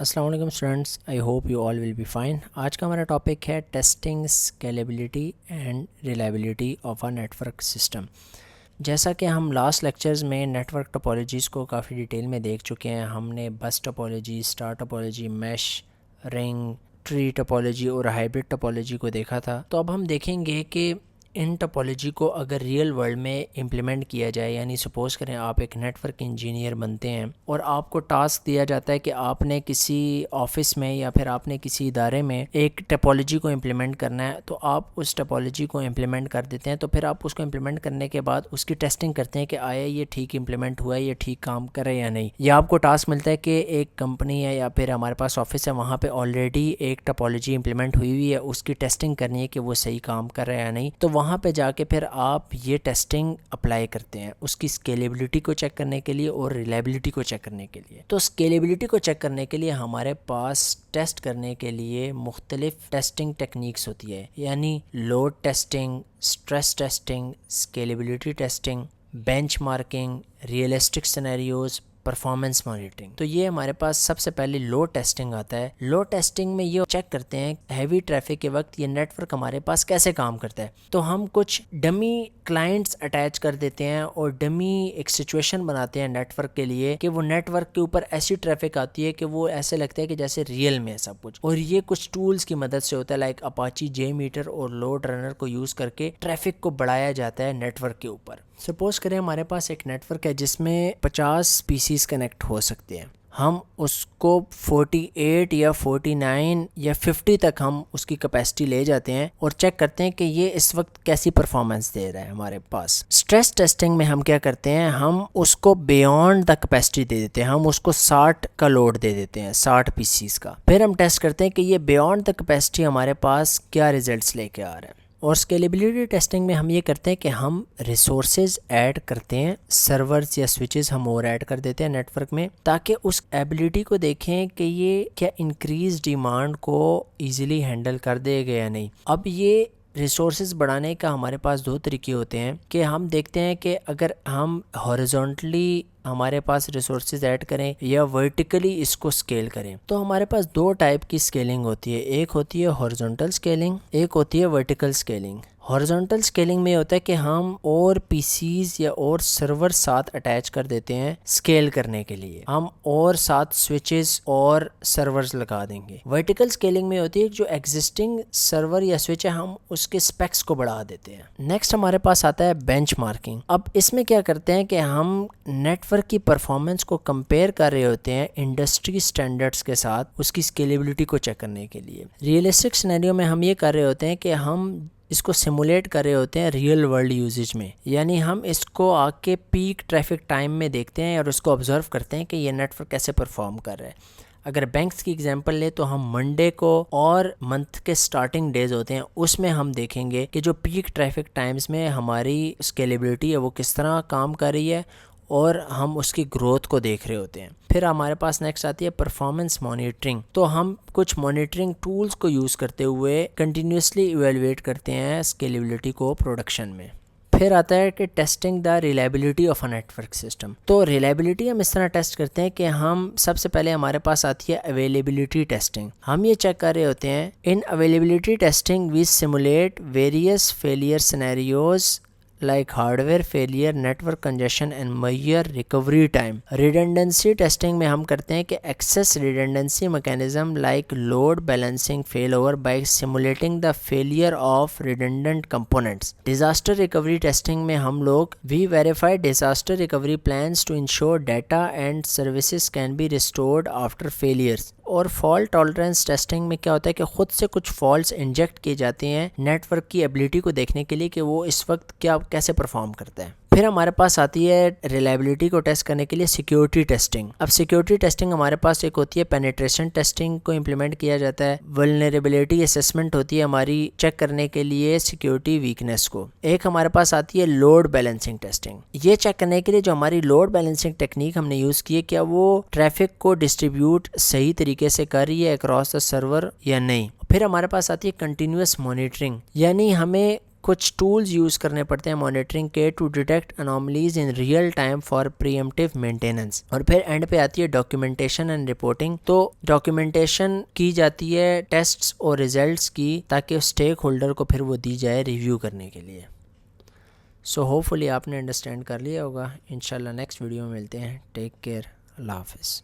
अस्सलाम वालेकुम students, I hope you all will be fine. आज का हमारा टॉपिक है testing scalability and reliability of a network system. जैसा कि हम लास्ट लेक्चर्स में नेटवर्क टोपोलॉजीज़ को काफ़ी डिटेल में देख चुके हैं। हमने bus topology, star topology, mesh, ring, tree topology और हाइब्रिड टोपोलॉजी को देखा था। तो अब हम देखेंगे कि इन टोपोलॉजी को अगर रियल वर्ल्ड में इम्प्लीमेंट किया जाए, यानी सपोज़ करें आप एक नेटवर्क इंजीनियर बनते हैं और आपको टास्क दिया जाता है कि आपने किसी ऑफिस में या फिर आपने किसी इदारे में एक टोपोलॉजी को इम्प्लीमेंट करना है। तो आप उस टोपोलॉजी को इम्प्लीमेंट कर देते हैं। तो फिर आप उसको इम्प्लीमेंट करने के बाद उसकी टेस्टिंग करते हैं कि आया ये ठीक इम्प्लीमेंट हुआ है, ये ठीक काम करे या नहीं। या आपको टास्क मिलता है कि एक कंपनी है या फिर हमारे पास ऑफिस है, वहाँ पर ऑलरेडी एक टोपोलॉजी इम्प्लीमेंट हुई हुई है, उसकी टेस्टिंग करनी है कि वो सही काम कर रहा है या नहीं। तो वहाँ पे जाके फिर आप ये टेस्टिंग अप्लाई करते हैं उसकी स्केलेबिलिटी को चेक करने के लिए और रिलायबिलिटी को चेक करने के लिए। तो स्केलेबिलिटी को चेक करने के लिए हमारे पास टेस्ट करने के लिए मुख्तलिफ टेस्टिंग टेक्निक्स होती है, यानी load testing, stress testing, scalability testing, benchmarking, realistic scenarios, performance monitoring. तो ये हमारे पास सबसे पहले लोड टेस्टिंग आता है। लोड टेस्टिंग में ये चेक करते हैं हैवी ट्रैफिक के वक्त ये नेटवर्क हमारे पास कैसे काम करता है। तो हम कुछ डमी क्लाइंट्स अटैच कर देते हैं और डमी एक सिचुएशन बनाते हैं नेटवर्क के लिए कि वो नेटवर्क के ऊपर ऐसी ट्रैफिक आती है कि वो ऐसे लगता है कि जैसे रियल में है सब कुछ। और ये कुछ टूल्स की मदद से होता है, लाइक अपाची JMeter और लोड रनर को यूज़ करके ट्रैफिक को बढ़ाया जाता है नेटवर्क के ऊपर। सपोज करें हमारे पास एक नेटवर्क है जिसमें 50 स्पीसीज कनेक्ट हो सकते हैं। हम उसको 48 या 49 या 50 तक हम उसकी कैपेसिटी ले जाते हैं और चेक करते हैं कि ये इस वक्त कैसी परफॉर्मेंस दे रहा है हमारे पास। स्ट्रेस टेस्टिंग में हम क्या करते हैं, हम उसको बियॉन्ड द कैपेसिटी दे देते हैं। हम उसको 60 का लोड दे देते हैं, 60 पीसीज का। फिर हम टेस्ट करते हैं कि ये बियॉन्ड द कैपेसिटी हमारे पास क्या रिजल्ट्स लेके आ रहा है। और स्केलेबिलिटी टेस्टिंग में हम ये करते हैं कि हम रिसोर्सेज ऐड करते हैं, सर्वर्स या स्विचेस हम और ऐड कर देते हैं नेटवर्क में, ताकि उस एबिलिटी को देखें कि ये क्या इंक्रीज डिमांड को इजीली हैंडल कर देगा या नहीं। अब ये रिसोर्सेज बढ़ाने का हमारे पास दो तरीके होते हैं कि हम देखते हैं कि अगर हम हॉरिजॉन्टली हमारे पास रिसोर्सेज ऐड करें या वर्टिकली इसको स्केल करें। तो हमारे पास दो टाइप की स्केलिंग होती है, एक होती है हॉरिजॉन्टल स्केलिंग, एक होती है वर्टिकल स्केलिंग। हॉरिजॉन्टल स्केलिंग में होता है कि हम और पीसीज या और सर्वर साथ अटैच कर देते हैं स्केल करने के लिए, हम और साथ स्विचेस और सर्वर्स लगा देंगे। वर्टिकल स्केलिंग में होती है जो एग्जिस्टिंग सर्वर या स्विच है हम उसके स्पेक्स को बढ़ा देते हैं। नेक्स्ट हमारे पास आता है बेंचमार्किंग। अब इसमें क्या करते हैं कि हम नेटवर्क की परफॉर्मेंस को कंपेयर कर रहे होते हैं इंडस्ट्री स्टैंडर्ड्स के साथ, उसकी स्केलेबिलिटी को चेक करने के लिए। रियलिस्टिक सिनेरियो में हम ये कर रहे होते हैं कि हम इसको सिमुलेट कर रहे होते हैं रियल वर्ल्ड यूजेज में, यानी हम इसको आके पीक ट्रैफिक टाइम में देखते हैं और उसको ऑब्जर्व करते हैं कि ये नेटवर्क कैसे परफॉर्म कर रहा है। अगर बैंक्स की एग्जांपल ले तो हम मंडे को और मंथ के स्टार्टिंग डेज होते हैं उसमें हम देखेंगे कि जो पीक ट्रैफिक टाइम्स में हमारी स्केलेबिलिटी है वो किस तरह काम कर रही है और हम उसकी ग्रोथ को देख रहे होते हैं। फिर हमारे पास नेक्स्ट आती है परफॉर्मेंस मॉनिटरिंग। तो हम कुछ मॉनिटरिंग टूल्स को यूज़ करते हुए कंटिन्यूसली इवेलुएट करते हैं स्केलेबिलिटी को प्रोडक्शन में। फिर आता है कि testing the reliability of a network system. तो रिलायबिलिटी हम इस तरह टेस्ट करते हैं कि हम सबसे पहले हमारे पास आती है अवेलेबिलिटी टेस्टिंग। हम ये चेक कर रहे होते हैं in availability testing we simulate various failure scenarios like hardware failure, network congestion and measure recovery time. Redundancy testing में हम करते हैं कि access redundancy mechanism like load balancing failover by simulating the failure of redundant components. Disaster recovery testing में हम लोग we verify disaster recovery plans to ensure data and services can be restored after failures. और fault tolerance testing में क्या होता है कि खुद से कुछ फॉल्ट्स इंजेक्ट किए जाते हैं नेटवर्क की एबिलिटी को देखने के लिए कि वो इस वक्त क्या कैसे परफॉर्म करता है। फिर हमारे पास आती है रिलायबिलिटी को टेस्ट करने के लिए सिक्योरिटी टेस्टिंग। अब सिक्योरिटी टेस्टिंग हमारे पास एक होती है पेनिट्रेशन टेस्टिंग को इम्प्लीमेंट किया जाता है। वल्नरेबिलिटी असेसमेंट होती है हमारी चेक करने के लिए सिक्योरिटी वीकनेस को। एक हमारे पास आती है लोड बैलेंसिंग टेस्टिंग। ये चेक करने के लिए जो हमारी लोड बैलेंसिंग टेक्निक हमने यूज़ की है क्या वो ट्रैफिक को डिस्ट्रीब्यूट सही तरीके से कर रही है अक्रॉस द सर्वर या नहीं। फिर हमारे पास आती है कंटिन्यूस मॉनिटरिंग, यानी हमें कुछ टूल्स यूज़ करने पड़ते हैं मॉनिटरिंग के to detect anomalies in real time for preemptive maintenance. और फिर एंड पे आती है डॉक्यूमेंटेशन एंड रिपोर्टिंग। तो डॉक्यूमेंटेशन की जाती है टेस्ट्स और रिजल्ट्स की, ताकि स्टेक होल्डर को फिर वो दी जाए रिव्यू करने के लिए। सो होपफुली आपने अंडरस्टैंड कर लिया होगा। इंशाल्लाह नेक्स्ट वीडियो में मिलते हैं। टेक केयर, अल्लाह हाफिज़।